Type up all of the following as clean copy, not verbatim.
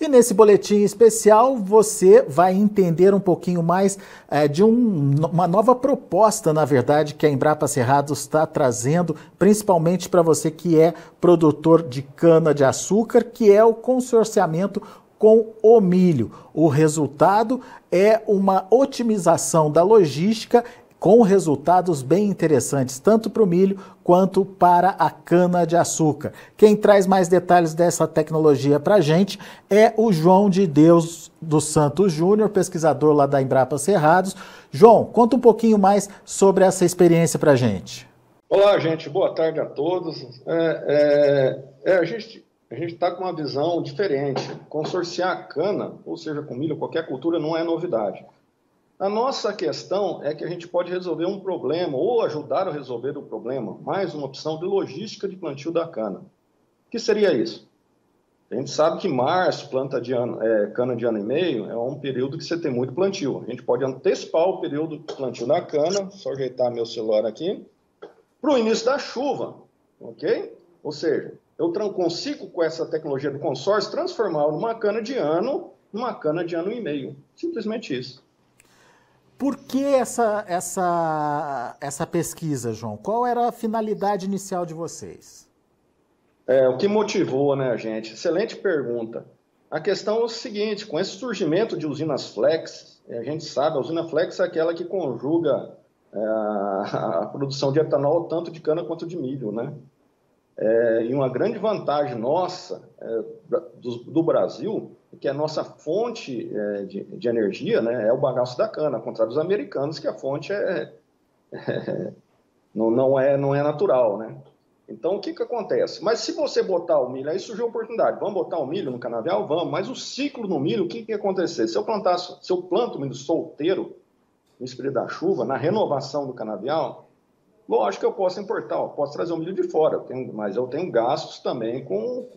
E nesse boletim especial você vai entender um pouquinho mais de uma nova proposta, na verdade, que a Embrapa Cerrados está trazendo, principalmente para você que é produtor de cana-de-açúcar, que é o consorciamento com o milho. O resultado é uma otimização da logística com resultados bem interessantes, tanto para o milho quanto para a cana-de-açúcar. Quem traz mais detalhes dessa tecnologia para a gente é o João de Deus dos Santos Júnior, pesquisador lá da Embrapa Cerrados. João, conta um pouquinho mais sobre essa experiência para a gente. Olá, gente. Boa tarde a todos. A gente está com uma visão diferente. Consorciar a cana, ou seja, com milho, qualquer cultura, não é novidade. A nossa questão é que a gente pode resolver um problema ou ajudar a resolver o problema, mais uma opção de logística de plantio da cana. O que seria isso? A gente sabe que março, cana de ano e meio, é um período que você tem muito plantio. A gente pode antecipar o período de plantio da cana, só ajeitar meu celular aqui, para o início da chuva, ok? Ou seja, eu consigo, com essa tecnologia do consórcio, transformar numa cana de ano e meio. Simplesmente isso. Por que essa pesquisa, João? Qual era a finalidade inicial de vocês? O que motivou, né, gente? Excelente pergunta. A questão é o seguinte, com esse surgimento de usinas flex, a gente sabe, a usina flex é aquela que conjuga a produção de etanol tanto de cana quanto de milho, né? E uma grande vantagem nossa, do Brasil, é que a nossa fonte de energia, né, é o bagaço da cana, ao contrário dos americanos, que a fonte não é natural, né? Então, o que acontece? Mas se você botar o milho, aí surgiu a oportunidade, vamos botar o milho no canavial? Vamos, mas o ciclo no milho, o que ia acontecer? Se eu planto o milho solteiro, no período da chuva, na renovação do canavial, lógico que eu posso importar, eu posso trazer o milho de fora, mas eu tenho gastos também com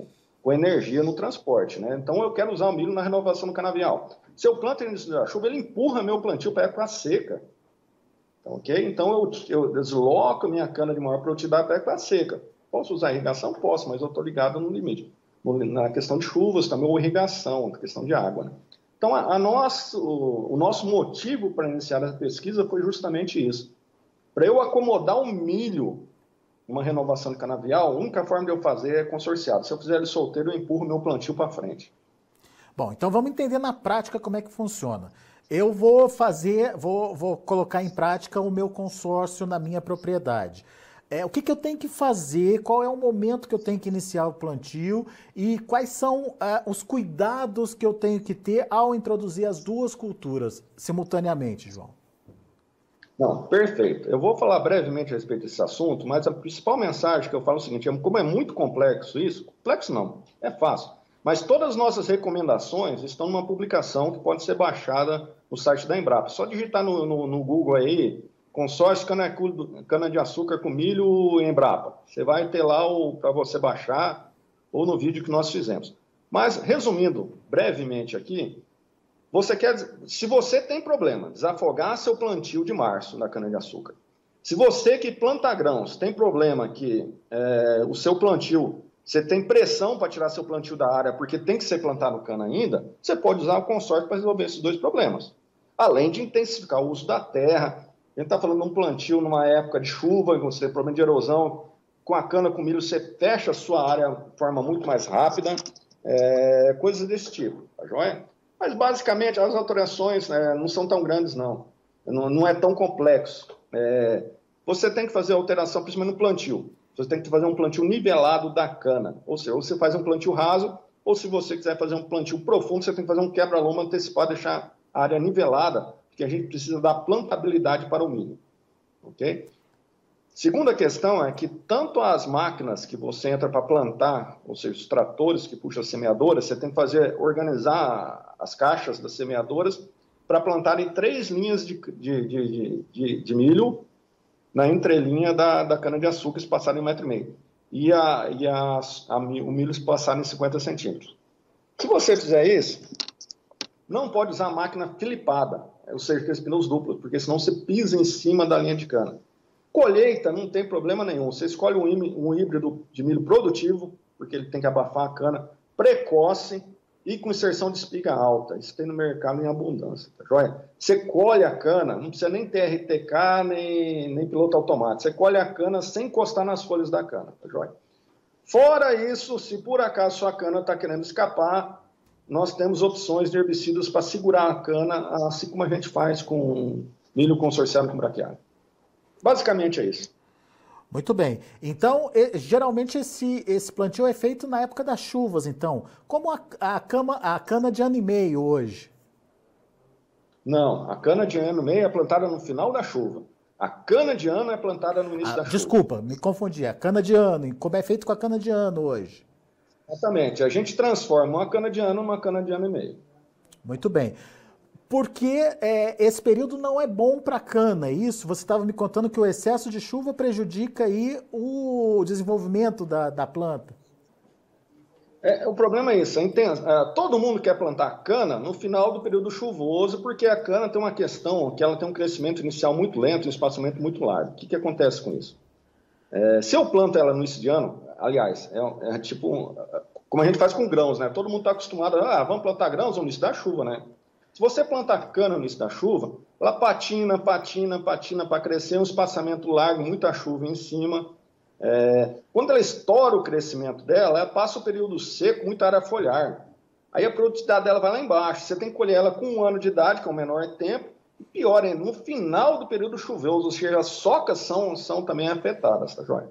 energia no transporte, né? Então eu quero usar o milho na renovação do canavial. Se eu planto no início da chuva, ele empurra meu plantio para a época seca. Ok? Então eu desloco minha cana de maior produtividade para a época seca. Posso usar irrigação? Posso, mas eu estou ligado no limite. Na questão de chuvas também, ou irrigação, na questão de água, né? Então o nosso motivo para iniciar essa pesquisa foi justamente isso. Para eu acomodar o milho uma renovação de canavial, a única forma de eu fazer é consorciado. Se eu fizer ele solteiro, eu empurro meu plantio para frente. Bom, então vamos entender na prática como é que funciona. Eu vou colocar em prática o meu consórcio na minha propriedade. O que eu tenho que fazer, qual é o momento que eu tenho que iniciar o plantio e quais são os cuidados que eu tenho que ter ao introduzir as duas culturas simultaneamente, João? Não, perfeito. Eu vou falar brevemente a respeito desse assunto, mas a principal mensagem que eu falo é o seguinte, como é muito complexo isso, complexo não, é fácil, mas todas as nossas recomendações estão numa publicação que pode ser baixada no site da Embrapa. Só digitar no Google aí, consórcio cana-de-açúcar com milho Embrapa. Você vai ter lá para você baixar ou no vídeo que nós fizemos. Mas, resumindo brevemente aqui, se você tem problema, desafogar seu plantio de março na cana-de-açúcar. Se você que planta grãos tem problema que o seu plantio, você tem pressão para tirar seu plantio da área porque tem que ser plantado cana ainda, você pode usar o consórcio para resolver esses dois problemas. Além de intensificar o uso da terra. A gente está falando de um plantio numa época de chuva, você tem problema de erosão, com a cana, com milho, você fecha a sua área de forma muito mais rápida, coisas desse tipo, tá joia? Mas, basicamente, as alterações não são tão grandes, não. Não é tão complexo. Você tem que fazer alteração, principalmente no plantio. Você tem que fazer um plantio nivelado da cana. Ou seja, você faz um plantio raso, ou se você quiser fazer um plantio profundo, você tem que fazer um quebra-loma antecipado, deixar a área nivelada, porque a gente precisa dar plantabilidade para o milho. Ok? Segunda questão é que tanto as máquinas que você entra para plantar, ou seja, os tratores que puxam a semeadora, você tem que organizar as caixas das semeadoras para plantar em 3 linhas de milho na entrelinha da cana-de-açúcar, espaçada em 1,5 m. E o milho espaçado em 50 centímetros. Se você fizer isso, não pode usar a máquina filipada, ou seja, aqueles pneus duplos, porque senão você pisa em cima da linha de cana. Colheita não tem problema nenhum. Você escolhe um híbrido de milho produtivo, porque ele tem que abafar a cana, precoce, e com inserção de espiga alta. Isso tem no mercado em abundância, tá joia? Você colhe a cana, não precisa nem ter RTK, nem piloto automático. Você colhe a cana sem encostar nas folhas da cana, tá joia? Fora isso, se por acaso sua cana está querendo escapar, nós temos opções de herbicidas para segurar a cana, assim como a gente faz com milho consorciado com braquiária. Basicamente é isso. Muito bem. Então, geralmente esse plantio é feito na época das chuvas, então. Como a cana de ano e meio hoje? Não, a cana de ano e meio é plantada no final da chuva. A cana de ano é plantada no início da chuva. Desculpa, me confundi. A cana de ano, como é feito com a cana de ano hoje? Exatamente. A gente transforma uma cana de ano numa cana de ano e meio. Muito bem. Porque esse período não é bom para a cana, é isso? Você estava me contando que o excesso de chuva prejudica aí o desenvolvimento da planta. O problema é isso, todo mundo quer plantar cana no final do período chuvoso, porque a cana tem uma questão que ela tem um crescimento inicial muito lento, um espaçamento muito largo. O que acontece com isso? Se eu planto ela no início de ano, aliás, tipo, como a gente faz com grãos, né? Todo mundo está acostumado vamos plantar grãos no início da chuva, né? Se você plantar cana no início da chuva, ela patina para crescer, um espaçamento largo, muita chuva em cima. Quando ela estoura o crescimento dela, ela passa o período seco, muita área foliar. Aí a produtividade dela vai lá embaixo. Você tem que colher ela com 1 ano de idade, que é o menor tempo, e pior ainda, no final do período chuvoso, ou seja, as socas são também afetadas, tá joia?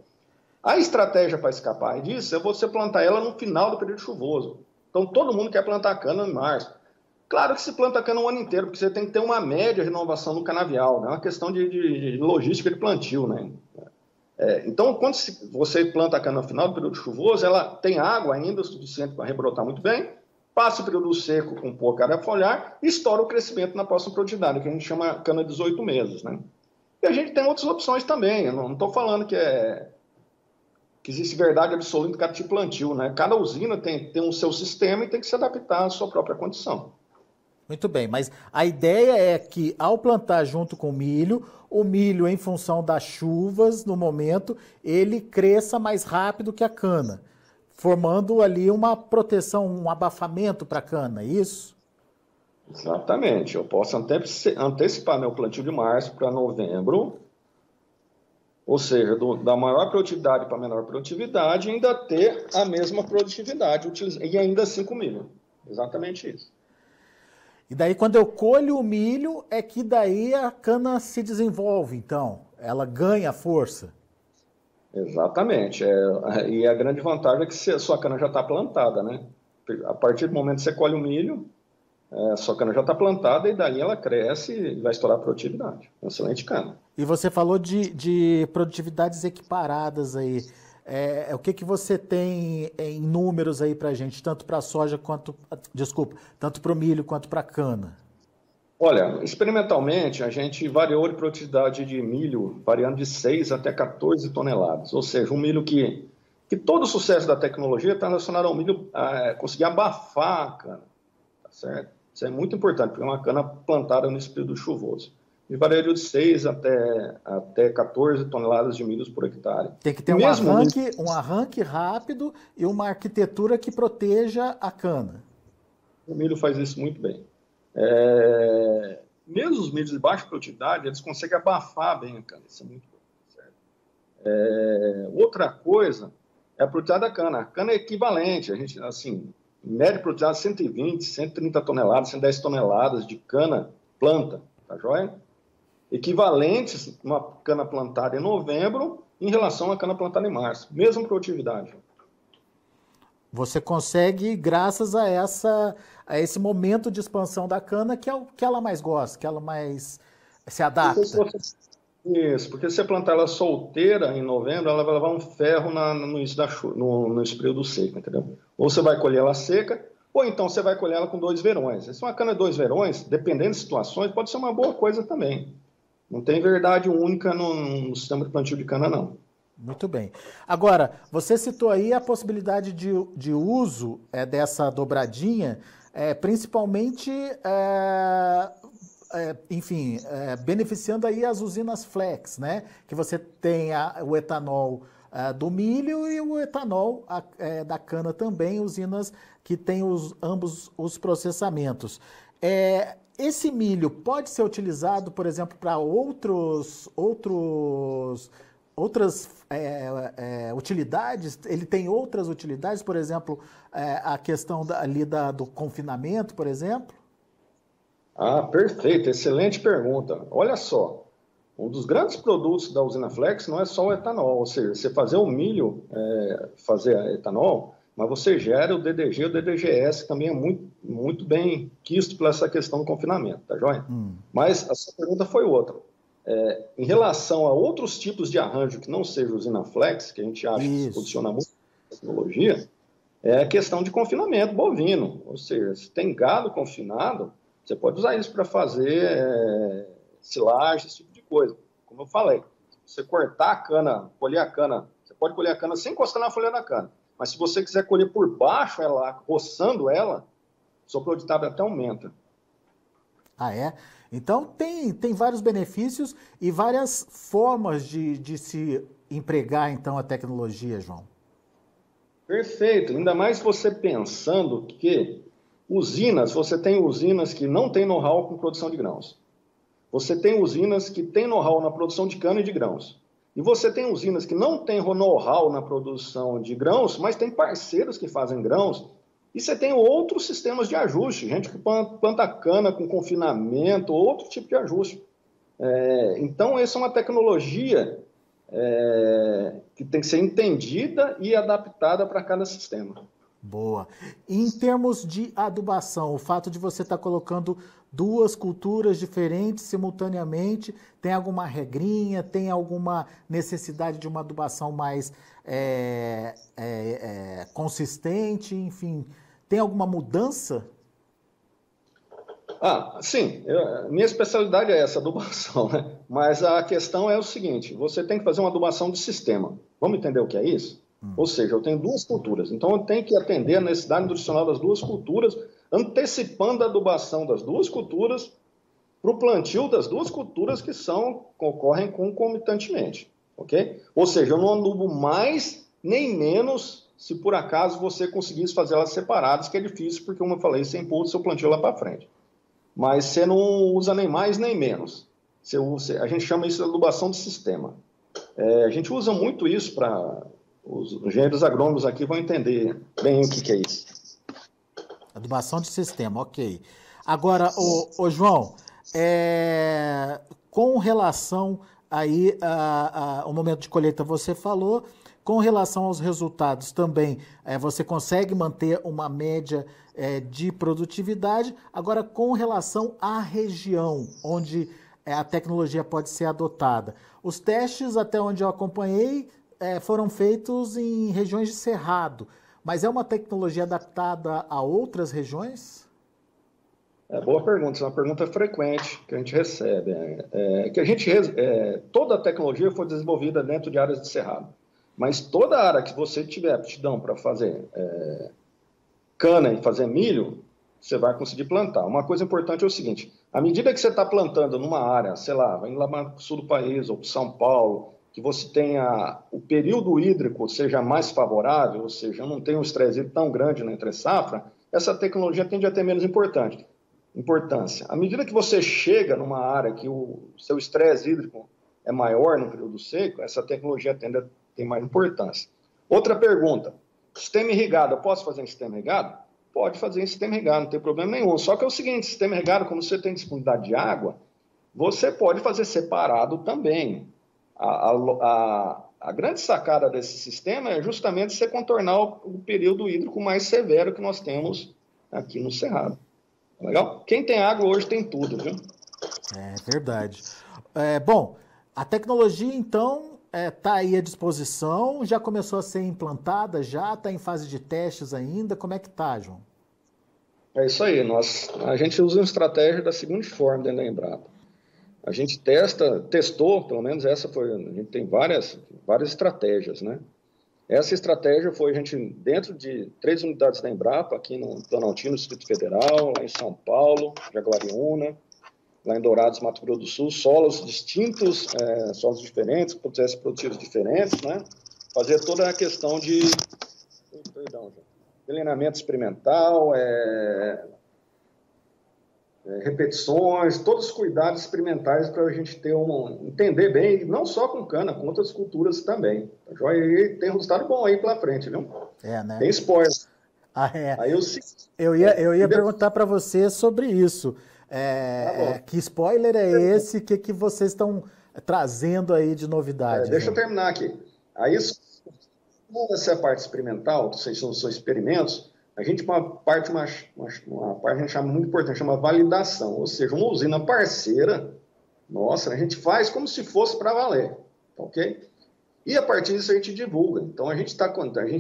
A estratégia para escapar disso é você plantar ela no final do período chuvoso. Então todo mundo quer plantar cana em março. Claro que se planta cana o ano inteiro, porque você tem que ter uma média renovação no canavial, né? É uma questão de logística de plantio, né? Então, quando você planta a cana no final do período chuvoso, ela tem água ainda o suficiente para rebrotar muito bem, passa o período seco com pouca área foliar e estoura o crescimento na próxima produtividade, que a gente chama cana de 18 meses, né? E a gente tem outras opções também. Eu não estou falando que existe verdade absoluta em cada tipo de plantio, né? Cada usina tem um seu sistema e tem que se adaptar à sua própria condição. Muito bem, mas a ideia é que ao plantar junto com o milho, em função das chuvas no momento, ele cresça mais rápido que a cana, formando ali uma proteção, um abafamento para a cana, é isso? Exatamente. Eu posso antecipar meu plantio de março para novembro, ou seja, da maior produtividade para a menor produtividade, e ainda ter a mesma produtividade, e ainda assim com milho. Exatamente isso. E daí, quando eu colho o milho, é que daí a cana se desenvolve, então. Ela ganha força. Exatamente. E a grande vantagem é que a sua cana já está plantada, né? A partir do momento que você colhe o milho, a sua cana já está plantada e daí ela cresce e vai estourar a produtividade. Excelente cana. E você falou de produtividades equiparadas aí. O que você tem em números aí para a gente, tanto para a soja quanto, tanto para o milho quanto para a cana? Olha, experimentalmente a gente variou de produtividade de milho, variando de 6 até 14 toneladas. Ou seja, um milho que todo o sucesso da tecnologia está relacionado ao milho conseguir abafar a cana, tá certo? Isso é muito importante, porque é uma cana plantada nesse período chuvoso. E varia de 6 até 14 toneladas de milho por hectare. Tem que ter um arranque rápido e uma arquitetura que proteja a cana. O milho faz isso muito bem. Mesmo os milhos de baixa produtividade, eles conseguem abafar bem a cana. Isso é muito bom. Certo? Outra coisa é a produtividade da cana. A cana é equivalente. A gente, assim, média produtividade 120, 130 toneladas, 110 toneladas de cana planta. Tá joia? Equivalentes uma cana plantada em novembro em relação à cana plantada em março. Mesma produtividade. Você consegue, graças a esse momento de expansão da cana, que é o que ela mais gosta, que ela mais se adapta. Isso, porque se você plantar ela solteira em novembro, ela vai levar um ferro no início da chuva, no período seco, entendeu? Ou você vai colher ela seca, ou então você vai colher ela com 2 verões. Se uma cana é 2 verões, dependendo de situações, pode ser uma boa coisa também. Não tem verdade única no sistema de plantio de cana, não. Muito bem. Agora, você citou aí a possibilidade de uso dessa dobradinha, principalmente, beneficiando aí as usinas flex, né? Que você tem o etanol do milho e o etanol da cana também, usinas que têm ambos os processamentos. Esse milho pode ser utilizado, por exemplo, para outras utilidades? Ele tem outras utilidades, por exemplo, a questão do confinamento, por exemplo? Ah, perfeito, excelente pergunta. Olha só, um dos grandes produtos da usina Flex não é só o etanol, ou seja, você fazer o milho, fazer etanol, mas você gera o DDG, o DDGS, que também é muito, muito bem quisto por essa questão do confinamento, tá joia? Mas a sua pergunta foi outra. Em relação a outros tipos de arranjo que não seja usina Flex, que a gente acha que se posiciona muito na tecnologia, é a questão de confinamento bovino, ou seja, se tem gado confinado, você pode usar isso para fazer silagem, esse tipo de coisa. Como eu falei, se você cortar a cana, colher a cana, você pode colher a cana sem encostar na folha da cana. Mas se você quiser colher por baixo ela, roçando ela, sua produtividade até aumenta. Ah, é? Então tem vários benefícios e várias formas de se empregar, então, a tecnologia, João. Perfeito. Ainda mais você pensando que você tem usinas que não têm know-how com produção de grãos. Você tem usinas que têm know-how na produção de cana e de grãos. E você tem usinas que não têm know-how na produção de grãos, mas tem parceiros que fazem grãos. E você tem outros sistemas de ajuste, gente que planta cana com confinamento, outro tipo de ajuste. Então, essa é uma tecnologia que tem que ser entendida e adaptada para cada sistema. Boa. Em termos de adubação, o fato de você estar colocando duas culturas diferentes simultaneamente, tem alguma regrinha, tem alguma necessidade de uma adubação mais consistente, enfim, tem alguma mudança? Sim, minha especialidade é essa, adubação, né? Mas a questão é o seguinte, você tem que fazer uma adubação de sistema. Vamos entender o que é isso? Ou seja, eu tenho duas culturas, então eu tenho que atender a necessidade nutricional das duas culturas, antecipando a adubação das duas culturas para o plantio das duas culturas que ocorrem concomitantemente, ok? Ou seja, eu não adubo mais nem menos se por acaso você conseguisse fazer elas separadas, que é difícil, porque, como eu falei, você empurra o seu plantio lá para frente. Mas você não usa nem mais nem menos. A gente chama isso de adubação de sistema. A gente usa muito isso para... Os engenheiros agrônomos aqui vão entender bem o que é isso. Adubação de sistema, ok. Agora, ô João, com relação aí ao momento de colheita, você falou, com relação aos resultados também, você consegue manter uma média de produtividade. Agora, com relação à região onde a tecnologia pode ser adotada, os testes, até onde eu acompanhei, foram feitos em regiões de cerrado, mas é uma tecnologia adaptada a outras regiões? Boa pergunta, isso é uma pergunta frequente que a gente recebe. Toda a tecnologia foi desenvolvida dentro de áreas de cerrado, mas toda área que você tiver aptidão para fazer cana e fazer milho, você vai conseguir plantar. Uma coisa importante é o seguinte, à medida que você está plantando numa área, sei lá, vai lá para o sul do país ou para São Paulo, que você tenha o período hídrico seja mais favorável, ou seja, não tem um estresse hídrico tão grande na entre-safra, essa tecnologia tende a ter menos importância. À medida que você chega numa área que o seu estresse hídrico é maior no período seco, essa tecnologia tende a ter mais importância. Outra pergunta, sistema irrigado, eu posso fazer em sistema irrigado? Pode fazer em sistema irrigado, não tem problema nenhum. Só que é o seguinte, sistema irrigado, como você tem disponibilidade de água, você pode fazer separado também. A grande sacada desse sistema é justamente você contornar o período hídrico mais severo que nós temos aqui no Cerrado. Legal? Quem tem água hoje tem tudo, viu? É verdade. Bom, a tecnologia, então, está aí à disposição, já começou a ser implantada, já está em fase de testes ainda. Como é que está, João? É isso aí. A gente usa uma estratégia da seguinte forma dentro da Embrapa. A gente testou, pelo menos a gente tem várias estratégias, né? Essa estratégia foi a gente, dentro de 3 unidades da Embrapa, aqui no Planaltino, no Distrito Federal, lá em São Paulo, Jaguariúna, lá em Dourados, Mato Grosso do Sul, solos distintos, solos diferentes, processos produtivos diferentes, né? fazer toda a questão de treinamento experimental, repetições, todos os cuidados experimentais para a gente ter entender bem, não só com cana, com outras culturas também. Tá joia? E tem resultado bom aí pela frente, viu? Né? Tem spoiler. Aí eu ia perguntar para você sobre isso. Que spoiler é esse? O que vocês estão trazendo aí de novidade? Deixa eu terminar aqui. Aí, essa é a parte experimental, vocês são experimentos, a gente uma parte a gente chama muito importante, chama validação, ou seja, uma usina parceira, nossa, a gente faz como se fosse para valer, ok? E a partir disso a gente divulga. Então a gente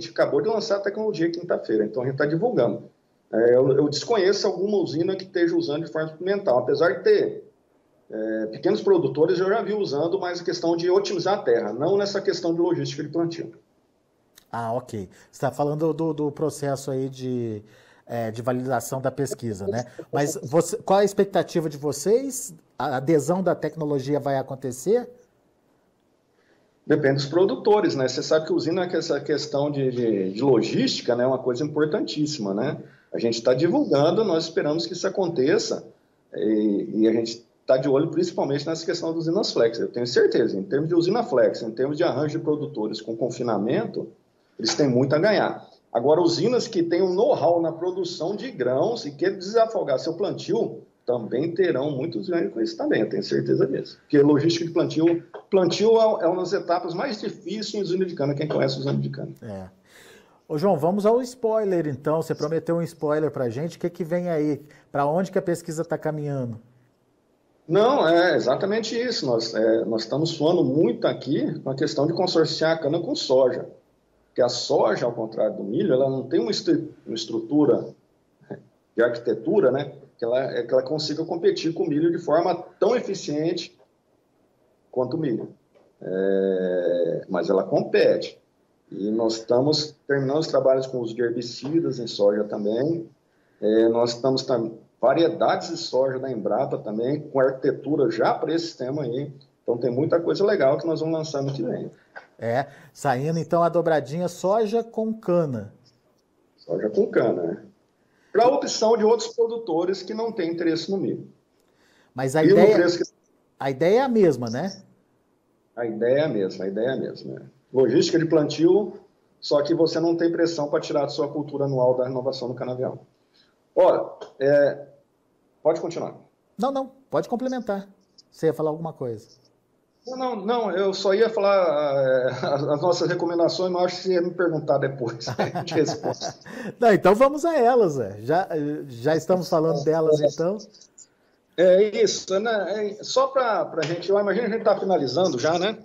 acabou de lançar a tecnologia quinta-feira, então a gente está divulgando. Eu desconheço alguma usina que esteja usando de forma experimental, apesar de ter pequenos produtores, eu já vi usando, mas a questão de otimizar a terra, não nessa questão de logística de plantio. Ok. Você está falando do processo aí de validação da pesquisa, né? Mas qual a expectativa de vocês? A adesão da tecnologia vai acontecer? Depende dos produtores, né? Você sabe que usina, essa questão de logística, né, é uma coisa importantíssima, né? A gente está divulgando, nós esperamos que isso aconteça e a gente está de olho principalmente nessa questão das usinas flex. Eu tenho certeza, em termos de usina flex, em termos de arranjo de produtores com confinamento, eles têm muito a ganhar. Agora, usinas que têm um know-how na produção de grãos e querem desafogar seu plantio, também terão muitos ganhos com isso também, eu tenho certeza disso. Porque logística de plantio é uma das etapas mais difíceis em usina de cana, quem conhece usina de cana. Ô João, vamos ao spoiler então, você prometeu um spoiler para a gente, o que vem aí? Para onde que a pesquisa está caminhando? Não, é exatamente isso, nós estamos suando muito aqui com a questão de consorciar a cana com soja. Porque a soja, ao contrário do milho, ela não tem uma estrutura de arquitetura, né, que ela consiga competir com o milho de forma tão eficiente quanto o milho. Mas ela compete. E nós estamos terminando os trabalhos com uso de herbicidas em soja também. Nós estamos variedades de soja da Embrapa também, com arquitetura já para esse sistema aí. Então tem muita coisa legal que nós vamos lançar no que vem. Saindo então a dobradinha soja com cana. Soja com cana, né? Para a opção de outros produtores que não têm interesse no milho. Mas a ideia é a mesma, né? A ideia é a mesma. Né? Logística de plantio, só que você não tem pressão para tirar da sua cultura anual da renovação do canavial. Ora, pode continuar. Não, pode complementar. Você ia falar alguma coisa. Não, eu só ia falar as nossas recomendações, mas acho que você ia me perguntar depois. De resposta. Não, então vamos a elas, já estamos falando delas, então. É isso, né? Só para a gente, eu imagino que a gente está finalizando já, né?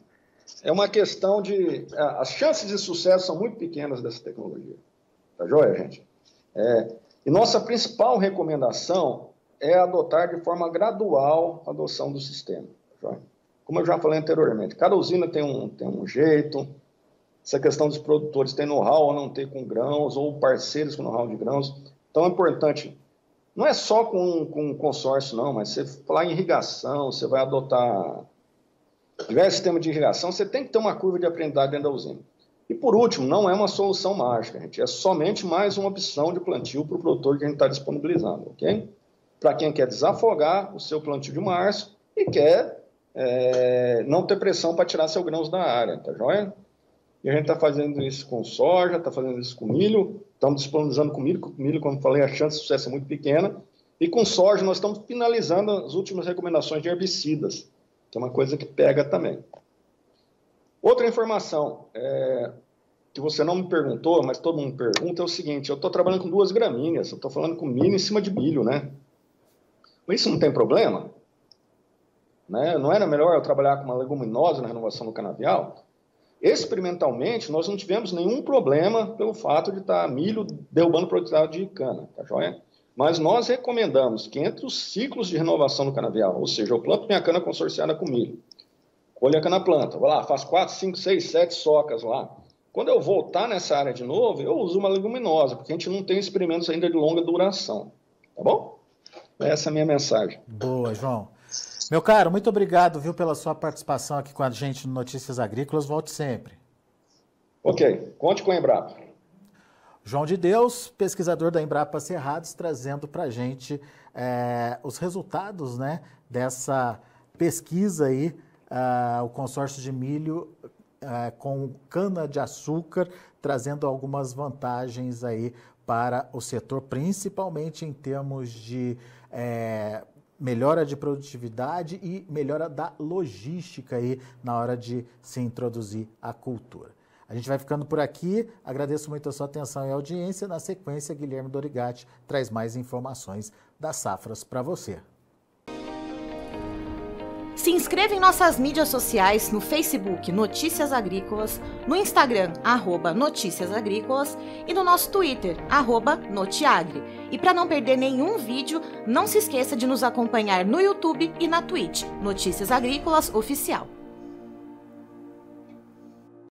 É uma questão de... As chances de sucesso são muito pequenas dessa tecnologia. Tá joia, gente? E nossa principal recomendação é adotar de forma gradual a adoção do sistema. Tá joia? Como eu já falei anteriormente, cada usina tem um jeito, essa questão dos produtores tem know-how ou não ter com grãos, ou parceiros com know-how de grãos. Então é importante, não é só com consórcio não, mas você falar em irrigação, você vai adotar diversos sistemas de irrigação, você tem que ter uma curva de aprendizagem dentro da usina. E por último, não é uma solução mágica, gente, é somente mais uma opção de plantio para o produtor que a gente está disponibilizando, ok? Para quem quer desafogar o seu plantio de março e quer não ter pressão para tirar seu grãos da área, tá joia? E a gente está fazendo isso com soja, está fazendo isso com milho, estamos disponibilizando com milho, como falei, a chance de sucesso é muito pequena, e com soja nós estamos finalizando as últimas recomendações de herbicidas, que é uma coisa que pega também. Outra informação que você não me perguntou, mas todo mundo me pergunta, é o seguinte, eu estou trabalhando com 2 gramíneas, eu estou falando com milho em cima de milho, né? Isso não tem problema? Né? Não era melhor eu trabalhar com uma leguminosa na renovação do canavial? Experimentalmente, nós não tivemos nenhum problema pelo fato de estar milho derrubando produtividade de cana, tá joia? Mas nós recomendamos que entre os ciclos de renovação do canavial, ou seja, eu planto minha cana consorciada com milho, colho a cana planta, vou lá, faço 4, 5, 6, 7 socas lá. Quando eu voltar nessa área de novo, eu uso uma leguminosa, porque a gente não tem experimentos ainda de longa duração, tá bom? Essa é a minha mensagem. Boa, João. Meu caro, muito obrigado, viu, pela sua participação aqui com a gente no Notícias Agrícolas. Volte sempre. Ok, conte com a Embrapa. João de Deus, pesquisador da Embrapa Cerrados, trazendo para a gente os resultados, né, dessa pesquisa aí, o consórcio de milho com cana-de-açúcar, trazendo algumas vantagens aí para o setor, principalmente em termos de melhora de produtividade e melhora da logística aí na hora de se introduzir a cultura. A gente vai ficando por aqui, agradeço muito a sua atenção e audiência. Na sequência, Guilherme Dorigatti traz mais informações das safras para você. Se inscreva em nossas mídias sociais no Facebook Notícias Agrícolas, no Instagram @Notícias Agrícolas e no nosso Twitter @Notiagre. E para não perder nenhum vídeo, não se esqueça de nos acompanhar no YouTube e na Twitch, Notícias Agrícolas Oficial.